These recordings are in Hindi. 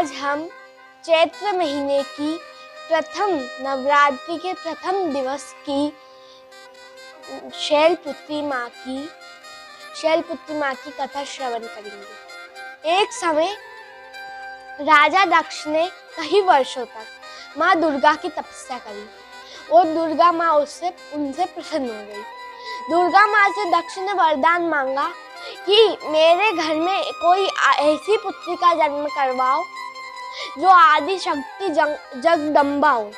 आज हम चैत्र महीने की प्रथम नवरात्रि के प्रथम दिवस की शैलपुत्री माँ की कथा श्रवण करेंगे। एक समय राजा दक्ष ने कई वर्षों तक माँ दुर्गा की तपस्या करी और दुर्गा माँ उनसे प्रसन्न हो गई। दुर्गा माँ से दक्ष ने वरदान मांगा कि मेरे घर में कोई ऐसी पुत्री का जन्म करवाओ जो आदि शक्ति जगदम्बा हो,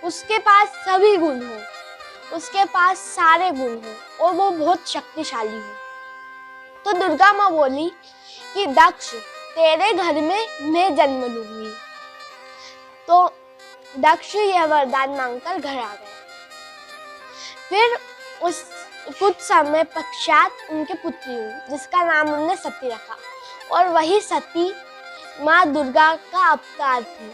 उसके पास सभी गुण हो, उसके पास सारे गुण हो और वो बहुत शक्तिशाली हो। तो दुर्गा माँ बोली कि दक्ष, तेरे घर में मैं जन्म लूंगी। तो दक्ष यह वरदान मांगकर घर आ गए। फिर उस कुछ समय पश्चात उनके पुत्री हुई, जिसका नाम उन्होंने सती रखा, और वही सती माँ दुर्गा का अवतार थी।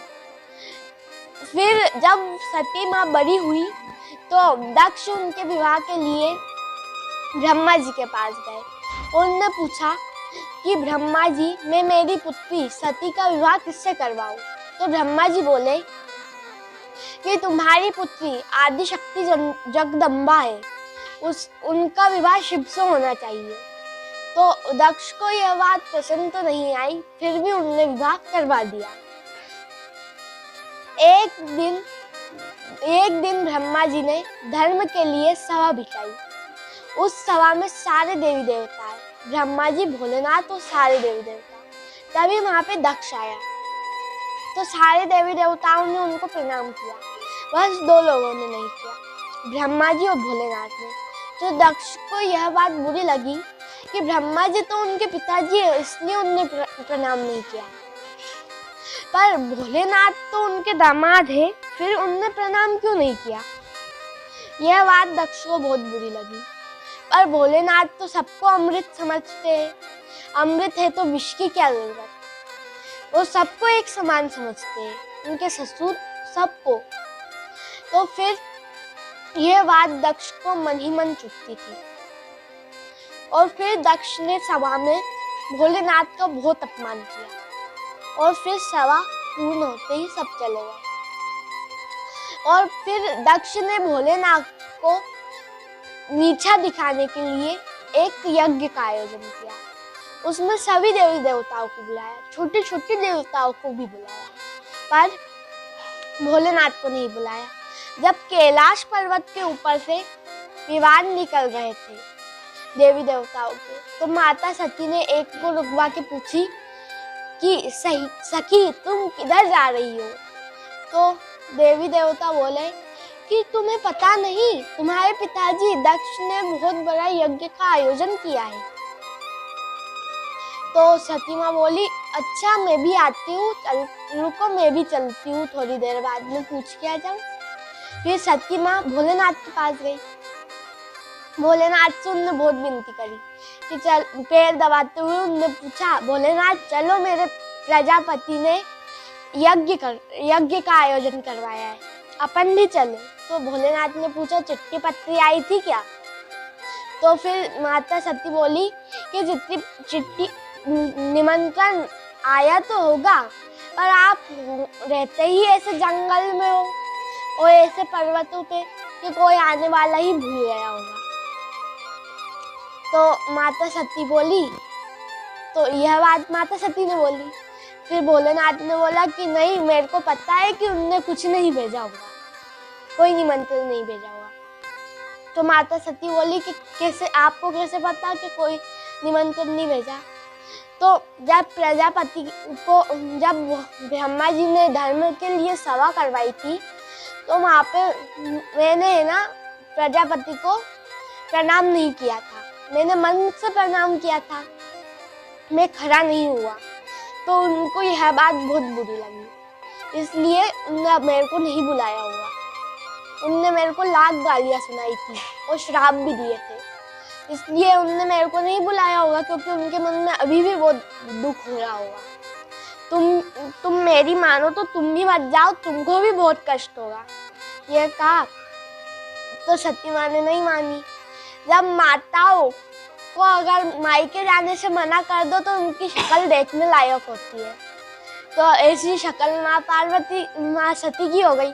फिर जब सती माँ बड़ी हुई तो दक्ष उनके विवाह के लिए ब्रह्मा जी के पास गए। उन्होंने पूछा कि ब्रह्मा जी, मैं मेरी पुत्री सती का विवाह किससे करवाऊं? तो ब्रह्मा जी बोले कि तुम्हारी पुत्री आदि शक्ति जगदम्बा है, उनका विवाह शिव से होना चाहिए। तो दक्ष को यह बात पसंद तो नहीं आई, फिर भी उन्होंने विवाह करवा दिया। एक दिन ब्रह्मा जी ने धर्म के लिए सभा बिठाई। उस सभा में सारे देवी देवता आए, ब्रह्मा जी, भोलेनाथ और सारे देवी देवता। तभी वहां पे दक्ष आया तो सारे देवी देवताओं ने उनको प्रणाम किया, बस दो लोगों ने नहीं किया, ब्रह्मा जी और भोलेनाथ ने। तो दक्ष को यह बात बुरी लगी कि ब्रह्मा जी तो उनके पिताजी है, इसलिए उन्होंने प्रणाम नहीं किया, पर भोलेनाथ तो उनके दामाद है, फिर उन्होंने प्रणाम क्यों नहीं किया। यह बात दक्ष को बहुत बुरी लगी। पर भोलेनाथ तो सबको अमृत समझते हैं, अमृत है तो विष की क्या जरूरत, वो सबको एक समान समझते हैं, उनके ससुर सबको। तो फिर यह बात दक्ष को मन ही मन चुभती थी, और फिर दक्ष ने सभा में भोलेनाथ का बहुत अपमान किया, और फिर सभा पूर्ण होते ही सब चले गए। और फिर दक्ष ने भोलेनाथ को नीचा दिखाने के लिए एक यज्ञ का आयोजन किया। उसमें सभी देवी देवताओं को बुलाया, छोटे छोटे देवताओं को भी बुलाया, पर भोलेनाथ को नहीं बुलाया। जब कैलाश पर्वत के ऊपर से विमान निकल रहे थे देवी देवताओं के, तो माता सती ने एक को रुकवा के पूछी कि सखी, तुम किधर जा रही हो? तो देवी देवता बोले कि तुम्हें पता नहीं, तुम्हारे पिताजी दक्ष ने बहुत बड़ा यज्ञ का आयोजन किया है। तो सती माँ बोली, अच्छा मैं भी आती हूँ, रुको मैं भी चलती हूँ, थोड़ी देर बाद में पूछ के आ जाऊँ। फिर सती माँ भोलेनाथ के पास गई। भोलेनाथ से उन्होंने बहुत विनती करी कि चल, पैर दबाते हुए उन्होंने पूछा, भोलेनाथ चलो, मेरे प्रजापति ने यज्ञ का आयोजन करवाया है, अपन भी चले। तो भोलेनाथ ने पूछा, चिट्ठी पत्री आई थी क्या? तो फिर माता सती बोली कि चिट्ठी निमंत्रण आया तो होगा, पर आप रहते ही ऐसे जंगल में हो और ऐसे पर्वतों पे कि कोई आने वाला ही भूल गया होगा। तो माता सती बोली, तो यह बात माता सती ने बोली। फिर भोलेनाथ ने बोला कि नहीं, मेरे को पता है कि उनने कुछ नहीं भेजा होगा, कोई निमंत्रण नहीं भेजा होगा। तो माता सती बोली कि कैसे, आपको कैसे पता कि कोई निमंत्रण नहीं भेजा? तो जब प्रजापति को, जब ब्रह्मा जी ने धर्म के लिए सभा करवाई थी, तो वहाँ पे मैंने ना प्रजापति को प्रणाम नहीं किया था, मैंने मन से प्रणाम किया था, मैं खड़ा नहीं हुआ। तो उनको यह बात बहुत बुरी लगी, इसलिए उन्होंने मेरे को नहीं बुलाया होगा। उनने मेरे को लाख गालियाँ सुनाई थी और श्राप भी दिए थे, इसलिए उन्होंने मेरे को नहीं बुलाया होगा, क्योंकि उनके मन में अभी भी बहुत दुख हो रहा होगा। तुम मेरी मानो तो तुम भी मत जाओ, तुमको भी बहुत कष्ट होगा, यह कहा। तो सती माँ ने नहीं मानी। जब माताओं को अगर मायके जाने से मना कर दो तो उनकी शक्ल देखने लायक होती है, तो ऐसी शक्ल माँ सती की हो गई।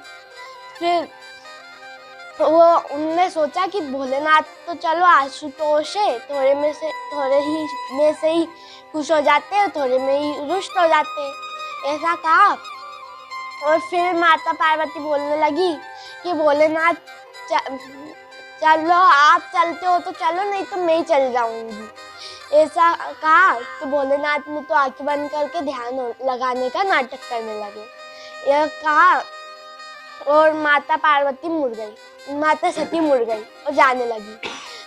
फिर वो उनने सोचा कि भोलेनाथ तो चलो आशुतोष है, थोड़े ही में से ही खुश हो जाते हैं, थोड़े में ही रुष्ट हो जाते हैं, ऐसा कहा। और फिर माता पार्वती बोलने लगी कि भोलेनाथ चलो, आप चलते हो तो चलो, नहीं तो मैं ही चल जाऊंगी, ऐसा कहा। तो भोलेनाथ ने तो आंखें बंद करके ध्यान लगाने का नाटक करने लगे, यह कहा। और माता पार्वती मुड़ गई, माता सती मुड़ गई और जाने लगी।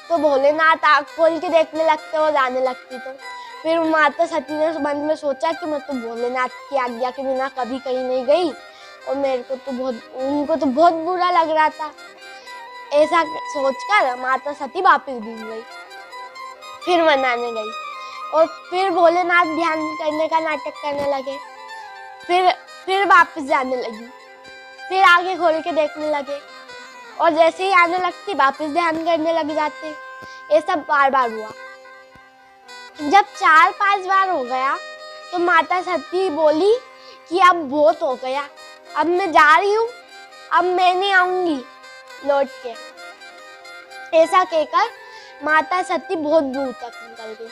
तो भोलेनाथ आँख खोल के देखने लगते और जाने लगती। तो फिर माता सती ने मन में सोचा कि मैं तो भोलेनाथ की आज्ञा के बिना कभी कहीं नहीं गई, और मेरे को तो उनको तो बहुत बुरा लग रहा था। ऐसा सोचकर माता सती वापस घूम गई, फिर मनाने गई, और फिर भोलेनाथ ध्यान करने का नाटक करने लगे। फिर वापस जाने लगी, फिर आगे खोल के देखने लगे, और जैसे ही आने लगती वापस ध्यान करने लग जाते। ये सब बार बार हुआ। जब 4-5 बार हो गया तो माता सती बोली कि अब बहुत हो गया, अब मैं जा रही हूँ, अब मैं नहीं आऊंगी लौट के। ऐसा कहकर माता सती बहुत दूर तक निकल गई।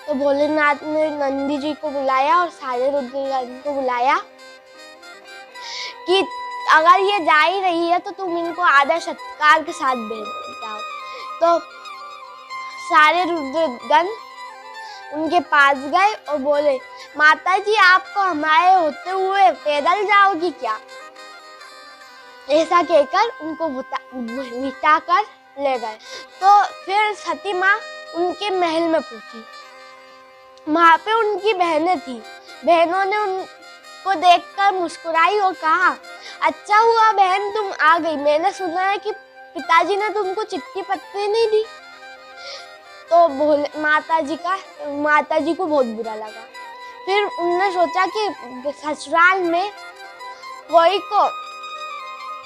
तो भोलेनाथ ने नंदी जी को बुलाया और सारे रुद्रगण को बुलाया कि अगर ये जा ही रही है तो तुम इनको आदर सत्कार के साथ भेज जाओ। तो सारे रुद्रगण उनके पास गए और बोले, माता जी आपको हमारे होते हुए पैदल जाओगी क्या? ऐसा कहकर उनको मिटा कर ले गए। तो फिर सती माँ उनके महल में पहुंची। वहां पे उनकी बहनें थी। बहनों ने उनको देखकर मुस्कुराई और कहा, अच्छा हुआ बहन तुम आ गई, मैंने सुना है कि पिताजी ने तुमको चिट्ठी पत्री नहीं दी। तो माता जी को बहुत बुरा लगा। फिर उन्होंने सोचा कि ससुराल में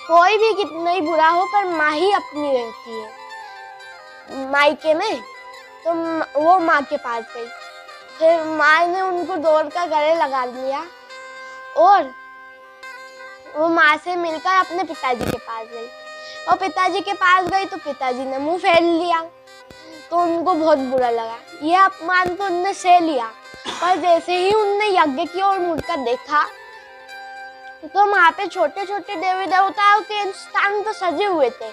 कोई भी कितना ही बुरा हो पर माँ ही अपनी रहती है मायके में। तो वो माँ के पास गई। फिर माँ ने उनको दौड़ कर गले लगा लिया और वो माँ से मिलकर अपने पिताजी के पास गई। और पिताजी के पास गई तो पिताजी ने मुंह फेर लिया। तो उनको बहुत बुरा लगा। यह अपमान तो उनने सह लिया, पर जैसे ही उनने यज्ञ की ओर मुड़कर देखा तो वहाँ पे छोटे छोटे देवी देवताओं के स्थान तो सजे हुए थे,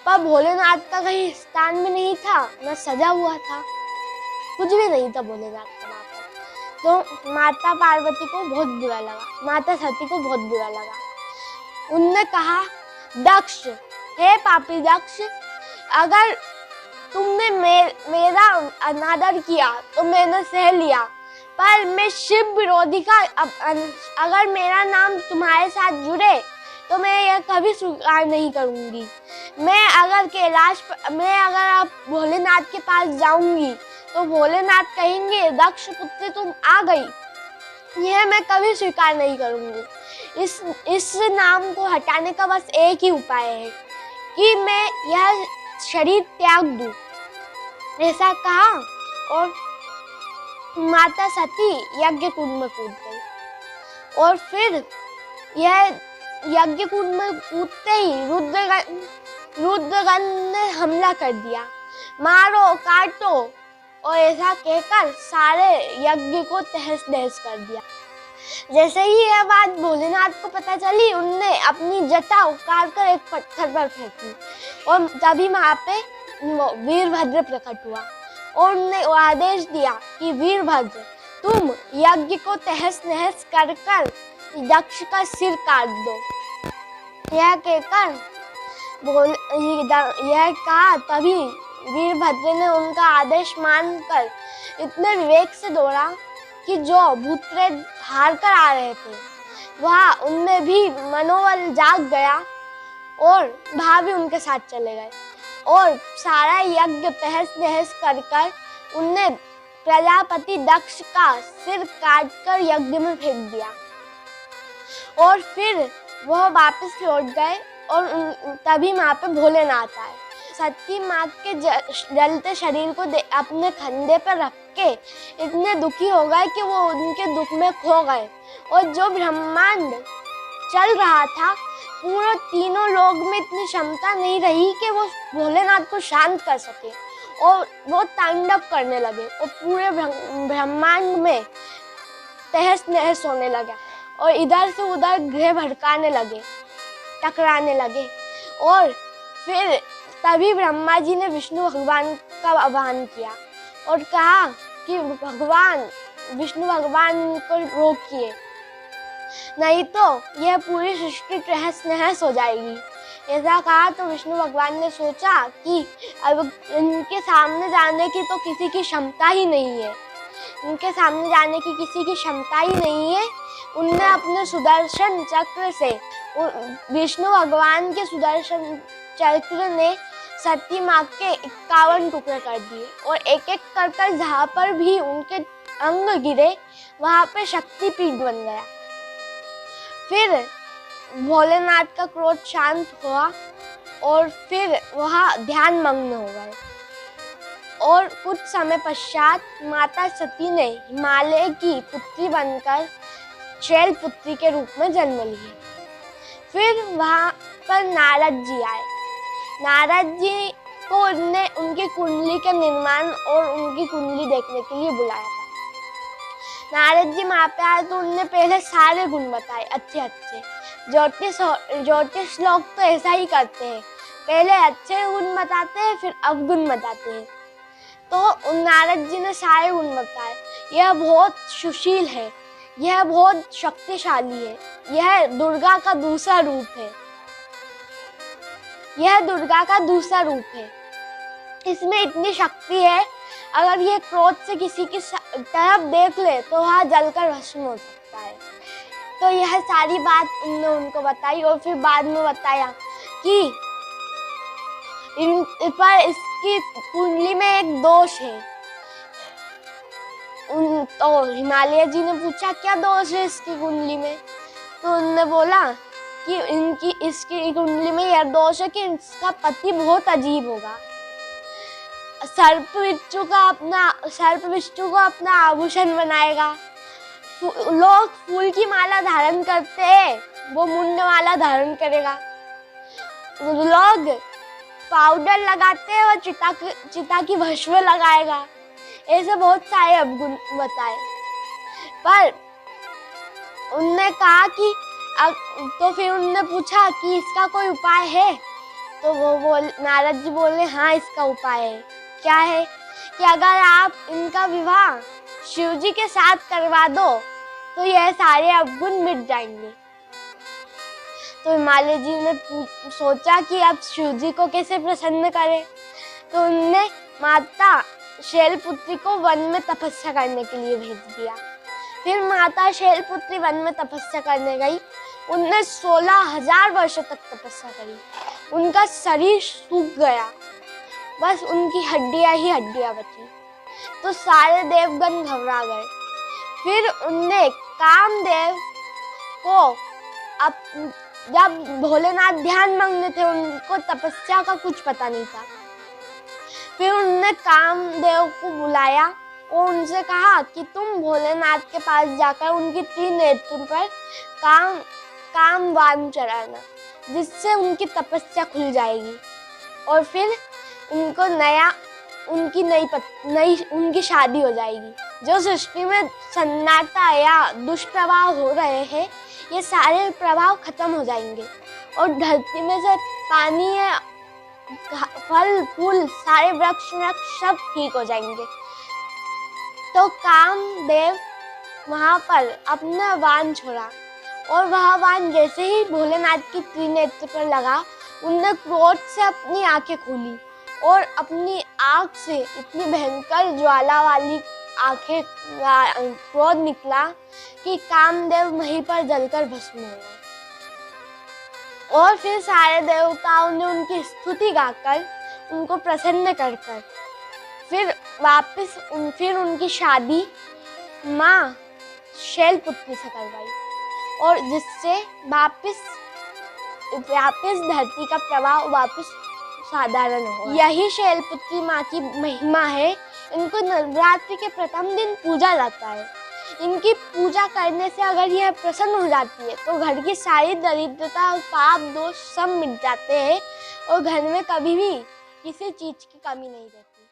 पर भोलेनाथ का कहीं स्थान भी नहीं था, न सजा हुआ था, कुछ भी नहीं था भोलेनाथ का वहाँ पर। तो माता पार्वती को बहुत बुरा लगा, माता सती को बहुत बुरा लगा। उनने कहा, दक्ष, हे पापी दक्ष, अगर तुमने मेरा अनादर किया तो मैंने सह लिया, पर मैं शिव विरोधी का अगर मेरा नाम तुम्हारे साथ जुड़े तो मैं यह कभी स्वीकार नहीं करूंगी। मैं अगर आप भोलेनाथ के पास जाऊंगी तो भोलेनाथ कहेंगे, दक्ष पुत्र तुम आ गई, यह मैं कभी स्वीकार नहीं करूंगी। इस नाम को हटाने का बस एक ही उपाय है कि मैं यह शरीर त्याग दूं। ऐसा कहा और माता सती यज्ञ कुंड में कूद गई। और फिर यह यज्ञ कुंड में कूदते ही रुद्रगण ने हमला कर दिया, मारो काटो, और ऐसा कहकर सारे यज्ञ को तहस नहस कर दिया। जैसे ही यह बात भोलेनाथ को पता चली, उनने अपनी जटा उतार कर एक पत्थर पर फेंकी और तभी वहां पे वीरभद्र प्रकट हुआ और उन्होंने आदेश दिया कि वीरभद्र तुम यज्ञ को तहस नहस कर दक्ष का सिर काट दो। यह कहकर यह कहा, तभी वीरभद्र ने उनका आदेश मानकर इतने विवेक से दौड़ा कि जो भूत प्रेत हार कर आ रहे थे वह उनमें भी मनोबल जाग गया और भाभी उनके साथ चले गए और सारा यज्ञ तहस नहस कर उनने प्रजापति दक्ष का सिर काटकर यज्ञ में फेंक दिया। और फिर वह वापस लौट गए और तभी वहाँ पे भोलेनाथ आए। सती माँ के जलते शरीर को अपने कंधे पर रख के इतने दुखी हो गए कि वो उनके दुख में खो गए। और जो ब्रह्मांड चल रहा था, पूरे तीनों लोक में इतनी क्षमता नहीं रही कि वो भोलेनाथ को शांत कर सके, और वो तांडव करने लगे और पूरे ब्रह्मांड में तहस नहस होने लगा। और इधर से उधर ग्रह भड़काने लगे, टकराने लगे। और फिर तभी ब्रह्मा जी ने विष्णु भगवान का आह्वान किया और कहा कि भगवान, विष्णु भगवान को रोकिए, नहीं तो यह पूरी सृष्टि तहस नहस हो जाएगी। ऐसा कहा तो विष्णु भगवान ने सोचा कि अब इनके सामने जाने की तो किसी की क्षमता ही नहीं है, इनके सामने जाने की किसी की क्षमता ही नहीं है। उनने अपने सुदर्शन चक्र से, विष्णु भगवान के सुदर्शन चक्र ने सती माँ के 51 टुकड़े कर दिए, और एक एक कर जहाँ पर भी उनके अंग गिरे वहाँ पे शक्तिपीठ बन गया। फिर भोलेनाथ का क्रोध शांत हुआ और फिर वह ध्यान मग्न हो गए। और कुछ समय पश्चात माता सती ने हिमालय की पुत्री बनकर शैलपुत्री के रूप में जन्म लिए। फिर वहाँ पर नारद जी आए। नारद जी को उनने उनकी कुंडली के निर्माण और उनकी कुंडली देखने के लिए बुलाया था। नारद जी वहाँ पे आए तो उनने पहले सारे गुण बताए अच्छे अच्छे। ज्योतिष लोग तो ऐसा ही करते हैं, पहले अच्छे गुण बताते हैं फिर अवगुण बताते हैं। तो नारद जी ने सारे गुण बताए। यह बहुत सुशील है, यह बहुत शक्तिशाली है, यह दुर्गा का दूसरा रूप है, यह दुर्गा का दूसरा रूप है, इसमें इतनी शक्ति है, अगर यह क्रोध से किसी की तरफ देख ले तो वह जलकर भस्म हो सकता है। तो यह सारी बात उन्होंने उनको बताई। और फिर बाद में बताया कि पर इसकी कुंडली में एक दोष है। तो हिमालय जी ने पूछा क्या दोष है इसकी कुंडली में? तो उन्होंने बोला कि इसकी कुंडली में यह दोष है कि इसका पति बहुत अजीब होगा। सर्प बिच्छू को अपना आभूषण बनाएगा। लोग फूल की माला धारण करते हैं, वो मुंड माला धारण करेगा। लोग पाउडर लगाते हैं, वो चिता की भस्म लगाएगा। ऐसे बहुत सारे अवगुण बताए। पर उनने कहा कि तो फिर उनने पूछा कि इसका कोई उपाय है? तो नारद जी बोले हाँ इसका उपाय है। क्या है? कि अगर आप इनका विवाह शिव जी के साथ करवा दो तो यह सारे अवगुण मिट जाएंगे। तो हिमालय जी ने सोचा कि अब शिव जी को कैसे प्रसन्न करें। तो उनने माता शैलपुत्री को वन में तपस्या करने के लिए भेज दिया। फिर माता शैलपुत्री वन में तपस्या करने गई। उनने 16,000 वर्षों तक तपस्या करी। उनका शरीर सूख गया, बस उनकी हड्डियां ही हड्डियां बची। तो सारे देवगण घबरा गए। फिर उनने कामदेव को, जब भोलेनाथ ध्यान मग्न थे, उनको तपस्या का कुछ पता नहीं था, फिर उनने कामदेव को बुलाया और उनसे कहा कि तुम भोलेनाथ के पास जाकर उनकी 3 नेत्र पर काम वान चढ़ाना, जिससे उनकी तपस्या खुल जाएगी और फिर उनको उनकी शादी हो जाएगी। जो सृष्टि में सन्नाटा या दुष्प्रभाव हो रहे हैं, ये सारे प्रभाव खत्म हो जाएंगे और धरती में से पानी है, फल फूल, सारे वृक्ष सब ठीक हो जाएंगे। तो कामदेव वहाँ पर अपना वाण छोड़ा और वह वाण जैसे ही भोलेनाथ की त्रिनेत्र पर लगा, उनने क्रोध से अपनी आंखें खोली और अपनी आँख से इतनी भयंकर ज्वाला वाली आंखें, क्रोध निकला कि कामदेव वहीं पर जलकर भस्म हो गए। और फिर सारे देवताओं ने उनकी स्तुति गाकर उनको प्रसन्न कर फिर उनकी शादी माँ शैलपुत्री से करवाई और जिससे वापस धरती का प्रभाव वापस साधारण हो। यही शैलपुत्री माँ की महिमा है इनको नवरात्रि के प्रथम दिन पूजा जाता है। इनकी पूजा करने से अगर यह प्रसन्न हो जाती है तो घर की सारी दरिद्रता और पाप दोष सब मिट जाते हैं और घर में कभी भी किसी चीज़ की कमी नहीं रहती।